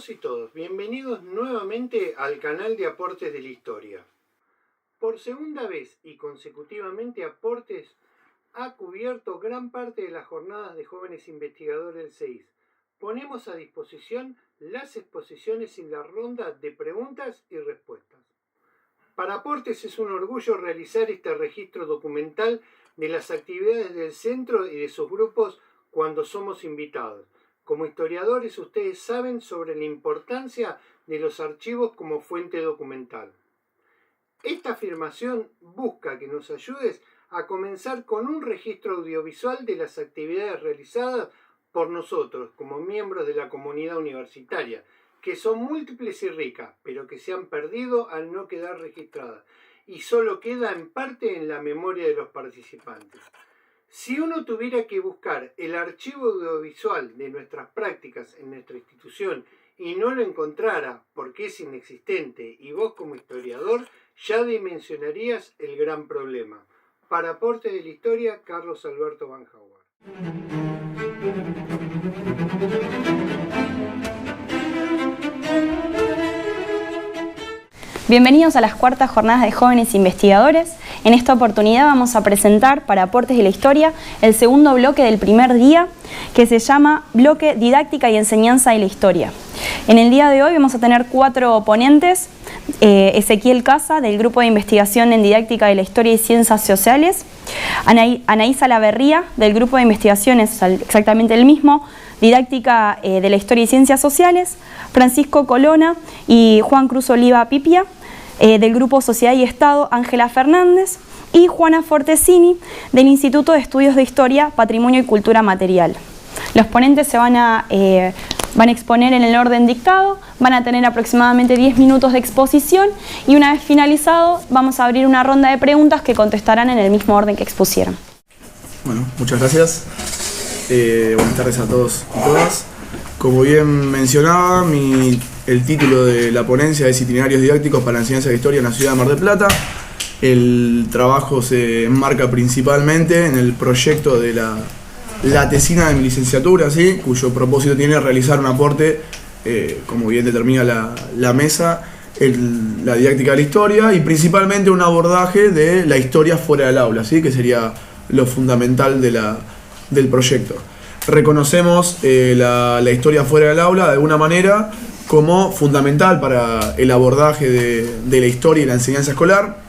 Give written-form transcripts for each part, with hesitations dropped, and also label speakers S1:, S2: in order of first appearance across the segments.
S1: todos y todas, bienvenidos nuevamente al canal de Aportes de la Historia. Por segunda vez y consecutivamente Aportes ha cubierto gran parte de las jornadas de jóvenes investigadores del CEIS. Ponemos a disposición las exposiciones en la ronda de preguntas y respuestas. Para Aportes es un orgullo realizar este registro documental de las actividades del centro y de sus grupos cuando somos invitados. Como historiadores, ustedes saben sobre la importancia de los archivos como fuente documental. Esta afirmación busca que nos ayudes a comenzar con un registro audiovisual de las actividades realizadas por nosotros como miembros de la comunidad universitaria, que son múltiples y ricas, pero que se han perdido al no quedar registradas, y solo queda en parte en la memoria de los participantes. Si uno tuviera que buscar el archivo audiovisual de nuestras prácticas en nuestra institución y no lo encontrara porque es inexistente y vos como historiador ya dimensionarías el gran problema. Para Aportes de la Historia, Carlos Alberto Van Howard.
S2: Bienvenidos a las cuartas jornadas de jóvenes investigadores. En esta oportunidad vamos a presentar para Aportes de la Historia el segundo bloque del primer día, que se llama Bloque Didáctica y Enseñanza de la Historia. En el día de hoy vamos a tener 4 ponentes: Ezequiel Casa, del Grupo de Investigación en Didáctica de la Historia y Ciencias Sociales; Anaísa Laverría, del Grupo de Investigaciones, exactamente el mismo, Didáctica de la Historia y Ciencias Sociales; Francisco Colona y Juan Cruz Oliva Pipia, del Grupo Sociedad y Estado, Ángela Fernández; y Juana Fortesini, del Instituto de Estudios de Historia, Patrimonio y Cultura Material. Los ponentes se van a exponer en el orden dictado, van a tener aproximadamente 10 minutos de exposición y una vez finalizado vamos a abrir una ronda de preguntas que contestarán en el mismo orden que expusieron.
S3: Bueno, muchas gracias. Buenas tardes a todos y todas. Como bien mencionaba, el título de la ponencia es Itinerarios didácticos para la enseñanza de historia en la ciudad de Mar del Plata. El trabajo se enmarca principalmente en el proyecto de la tesina de mi licenciatura, ¿sí? Cuyo propósito tiene realizar un aporte, como bien determina la mesa, en la didáctica de la historia y principalmente un abordaje de la historia fuera del aula, ¿sí? Que sería lo fundamental del proyecto. Reconocemos la historia fuera del aula de alguna manera como fundamental para el abordaje de la historia y la enseñanza escolar,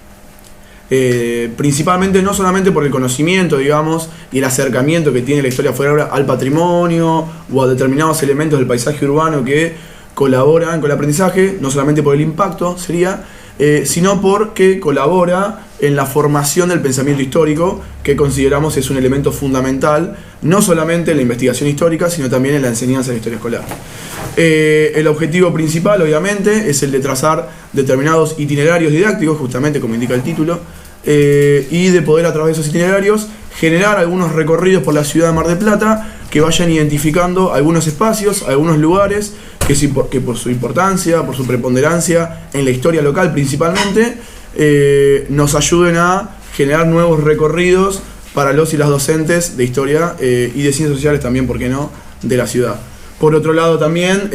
S3: principalmente no solamente por el conocimiento, digamos, y el acercamiento que tiene la historia fuera del aula al patrimonio o a determinados elementos del paisaje urbano que colaboran con el aprendizaje, no solamente por el impacto sino porque colabora en la formación del pensamiento histórico, que consideramos es un elemento fundamental, no solamente en la investigación histórica, sino también en la enseñanza de la historia escolar. El objetivo principal, obviamente, es el de trazar determinados itinerarios didácticos, justamente como indica el título, y de poder a través de esos itinerarios generar algunos recorridos por la ciudad de Mar del Plata que vayan identificando algunos espacios, algunos lugares que por su importancia, por su preponderancia en la historia local principalmente, nos ayuden a generar nuevos recorridos para los y las docentes de historia y de ciencias sociales también, ¿por qué no?, de la ciudad. Por otro lado también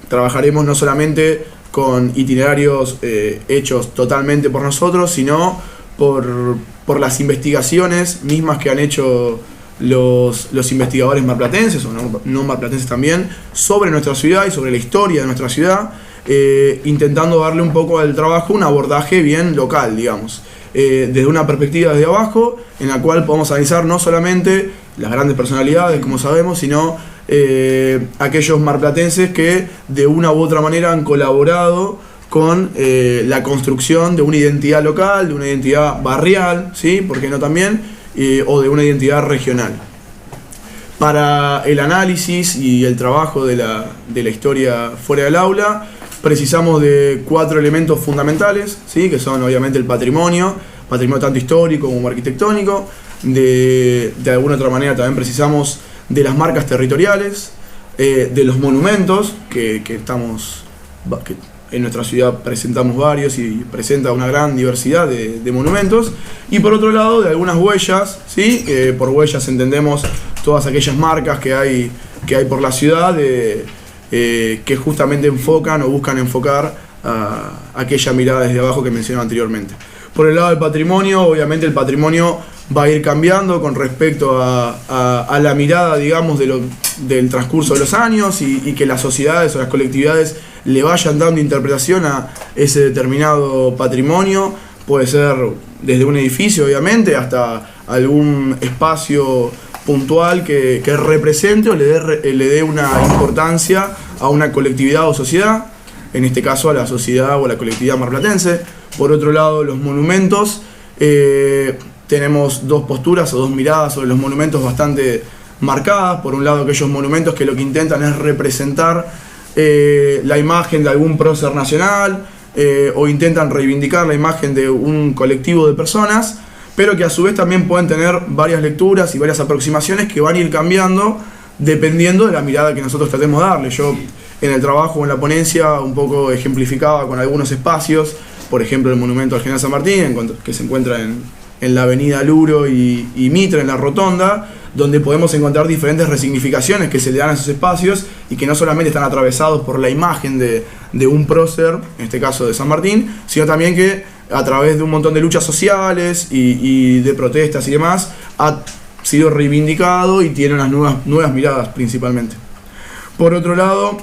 S3: trabajaremos no solamente con itinerarios hechos totalmente por nosotros, sino por las investigaciones mismas que han hecho los investigadores marplatenses o no marplatenses también sobre nuestra ciudad y sobre la historia de nuestra ciudad, intentando darle un poco al trabajo un abordaje bien local, digamos, desde una perspectiva desde abajo, en la cual podemos analizar no solamente las grandes personalidades, como sabemos, sino aquellos marplatenses que de una u otra manera han colaborado con la construcción de una identidad local, de una identidad barrial, ¿sí?, ¿por qué no también?, o de una identidad regional. Para el análisis y el trabajo de la historia fuera del aula, precisamos de 4 elementos fundamentales, ¿sí?, que son obviamente el patrimonio tanto histórico como arquitectónico. De alguna otra manera también precisamos de las marcas territoriales, de los monumentos, que en nuestra ciudad presentamos varios y presenta una gran diversidad de monumentos, y por otro lado de algunas huellas, ¿sí? Por huellas entendemos todas aquellas marcas que hay por la ciudad, que justamente enfocan o buscan enfocar a aquella mirada desde abajo que mencionaba anteriormente. Por el lado del patrimonio, obviamente el patrimonio va a ir cambiando con respecto a la mirada, digamos, del transcurso de los años y que las sociedades o las colectividades le vayan dando interpretación a ese determinado patrimonio. Puede ser desde un edificio, obviamente, hasta algún espacio puntual que represente o le dé una importancia a una colectividad o sociedad, en este caso a la sociedad o a la colectividad marplatense. Por otro lado, los monumentos, tenemos dos posturas o dos miradas sobre los monumentos bastante marcadas. Por un lado, aquellos monumentos que lo que intentan es representar la imagen de algún prócer nacional, o intentan reivindicar la imagen de un colectivo de personas, pero que a su vez también pueden tener varias lecturas y varias aproximaciones que van a ir cambiando dependiendo de la mirada que nosotros tratemos de darle. Yo en el trabajo, en la ponencia, un poco ejemplificaba con algunos espacios, por ejemplo el monumento al general San Martín, que se encuentra en la avenida Luro y Mitre, en la Rotonda, donde podemos encontrar diferentes resignificaciones que se le dan a esos espacios y que no solamente están atravesados por la imagen de un prócer, en este caso de San Martín, sino también que a través de un montón de luchas sociales y de protestas y demás, ha sido reivindicado y tiene unas nuevas miradas principalmente. Por otro lado,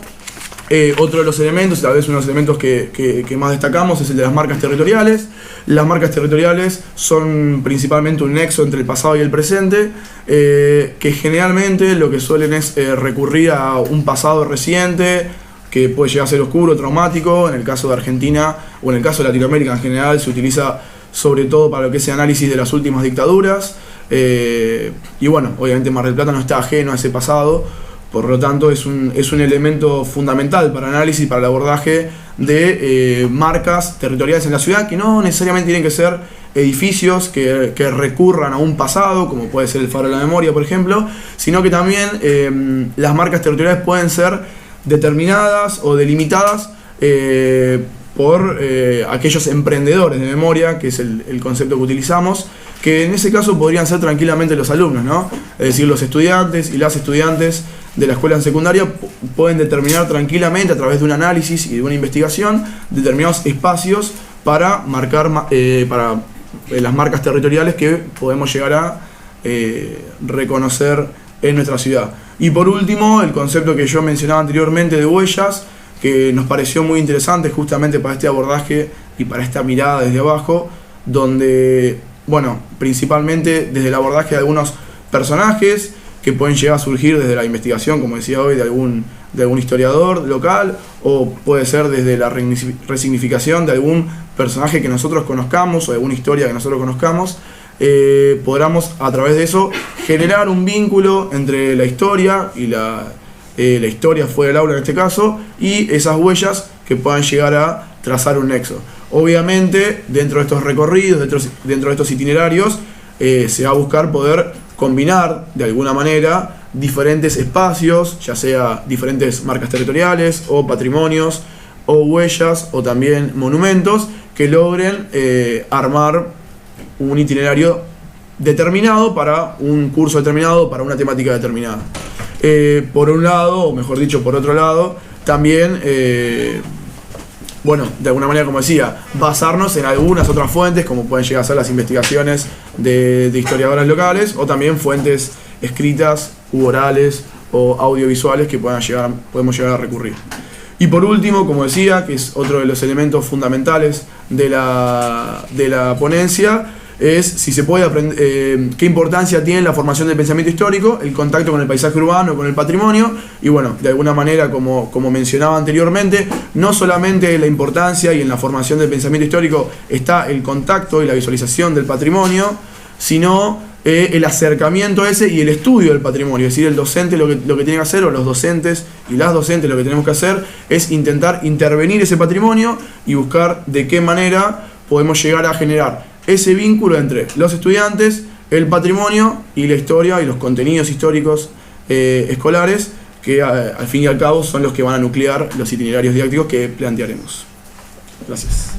S3: otro de los elementos, tal vez uno de los elementos que más destacamos, es el de las marcas territoriales. Las marcas territoriales son principalmente un nexo entre el pasado y el presente, que generalmente lo que suelen es recurrir a un pasado reciente, que puede llegar a ser oscuro, traumático. En el caso de Argentina, o en el caso de Latinoamérica en general, se utiliza sobre todo para lo que es el análisis de las últimas dictaduras. Y bueno, obviamente Mar del Plata no está ajeno a ese pasado. Por lo tanto, es un elemento fundamental para el análisis y para el abordaje de marcas territoriales en la ciudad, que no necesariamente tienen que ser edificios que recurran a un pasado, como puede ser el Faro de la Memoria, por ejemplo, sino que también las marcas territoriales pueden ser determinadas o delimitadas por aquellos emprendedores de memoria, que es el concepto que utilizamos, que en ese caso podrían ser tranquilamente los alumnos, ¿no? Es decir, los estudiantes y las estudiantes de la escuela secundaria pueden determinar tranquilamente a través de un análisis y de una investigación determinados espacios para marcar para las marcas territoriales que podemos llegar a reconocer en nuestra ciudad. Y por último, el concepto que yo mencionaba anteriormente de huellas, que nos pareció muy interesante justamente para este abordaje y para esta mirada desde abajo, donde, bueno, principalmente desde el abordaje de algunos personajes que pueden llegar a surgir desde la investigación, como decía hoy, de algún historiador local, o puede ser desde la resignificación de algún personaje que nosotros conozcamos o de alguna historia que nosotros conozcamos. Podamos a través de eso generar un vínculo entre la historia y la historia fuera del aula en este caso, y esas huellas que puedan llegar a trazar un nexo. Obviamente, dentro de estos recorridos, dentro de estos itinerarios, se va a buscar poder combinar de alguna manera diferentes espacios, ya sea diferentes marcas territoriales o patrimonios o huellas o también monumentos que logren armar un itinerario determinado para un curso determinado, para una temática determinada. Por un lado, o mejor dicho, por otro lado, también, bueno, de alguna manera, como decía, basarnos en algunas otras fuentes, como pueden llegar a ser las investigaciones de historiadoras locales, o también fuentes escritas, u orales o audiovisuales que podemos llegar a recurrir. Y por último, como decía, que es otro de los elementos fundamentales de la ponencia, es si se puede aprender, qué importancia tiene la formación del pensamiento histórico, el contacto con el paisaje urbano, con el patrimonio, y bueno, de alguna manera, como mencionaba anteriormente, no solamente la importancia y en la formación del pensamiento histórico está el contacto y la visualización del patrimonio, sino el acercamiento a ese y el estudio del patrimonio. Es decir, el docente lo que tiene que hacer, o los docentes y las docentes lo que tenemos que hacer, es intentar intervenir ese patrimonio y buscar de qué manera podemos llegar a generar ese vínculo entre los estudiantes, el patrimonio y la historia y los contenidos históricos escolares, que al fin y al cabo son los que van a nuclear los itinerarios didácticos que plantearemos. Gracias.